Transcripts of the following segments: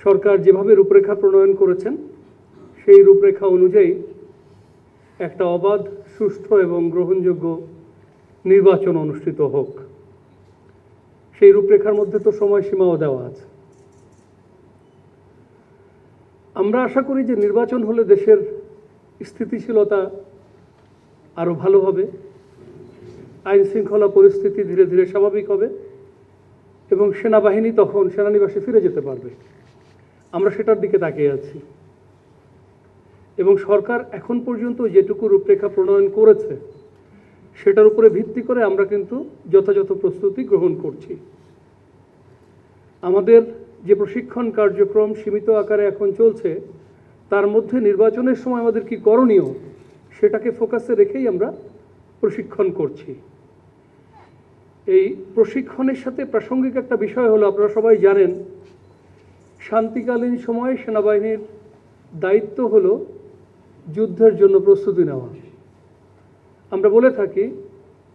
সরকার যেভাবে রূপরেখা প্রণয়ন করেছেন সেই রূপরেখা অনুযায়ী একটা অবাধ, সুষ্ঠু এবং গ্রহণযোগ্য নির্বাচন অনুষ্ঠিত হোক। সেই রূপরেখার মধ্যে তো সময়সীমাও দেওয়া আছে। আমরা আশা করি যে নির্বাচন হলে দেশের স্থিতিশীলতা আরও ভালো হবে, আইন শৃঙ্খলা পরিস্থিতি ধীরে ধীরে স্বাভাবিক হবে এবং সেনাবাহিনী তখন সেনানিবাসে ফিরে যেতে পারবে। আমরা সেটার দিকে তাকিয়ে আছি এবং সরকার এখন পর্যন্ত যেটুকু রূপরেখা প্রণয়ন করেছে সেটার উপরে ভিত্তি করে আমরা কিন্তু যথাযথ প্রস্তুতি গ্রহণ করছি। আমাদের যে প্রশিক্ষণ কার্যক্রম সীমিত আকারে এখন চলছে, তার মধ্যে নির্বাচনের সময় আমাদের কি করণীয় সেটাকে ফোকাসে রেখেই আমরা প্রশিক্ষণ করছি। এই প্রশিক্ষণের সাথে প্রাসঙ্গিক একটা বিষয় হলো, আপনারা সবাই জানেন, শান্তিকালীন সময়ে সেনাবাহিনীর দায়িত্ব হলো যুদ্ধের জন্য প্রস্তুতি নেওয়া। আমরা বলে থাকি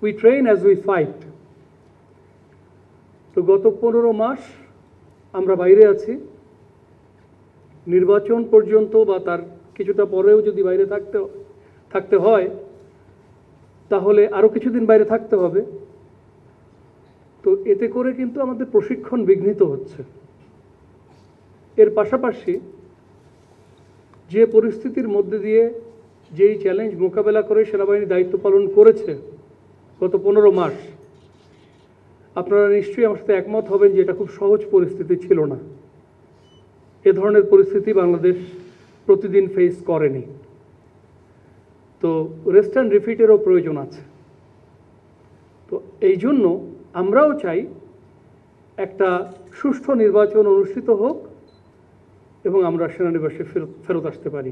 we train as we fight. তো গত 15 মাস আমরা বাইরে আছি। নির্বাচন পর্যন্ত বা তার কিছুটা পরেও যদি বাইরে থাকতে হয় তাহলে আরও কিছুদিন বাইরে থাকতে হবে। তো এতে করে কিন্তু আমাদের প্রশিক্ষণ বিঘ্নিত হচ্ছে। এর পাশাপাশি যে পরিস্থিতির মধ্যে দিয়ে যেই চ্যালেঞ্জ মোকাবেলা করে সেনাবাহিনী দায়িত্ব পালন করেছে গত 15 মাস, আপনারা নিশ্চয়ই আমার সাথে একমত হবেন যে এটা খুব সহজ পরিস্থিতি ছিল না। এ ধরনের পরিস্থিতি বাংলাদেশ প্রতিদিন ফেস করেনি। তো রেস্ট অ্যান্ড রিপিটেরও প্রয়োজন আছে। তো এই জন্য আমরাও চাই একটা সুষ্ঠু নির্বাচন অনুষ্ঠিত হোক এবং আমরা সেনানিবাসে ফেরত আসতে পারি।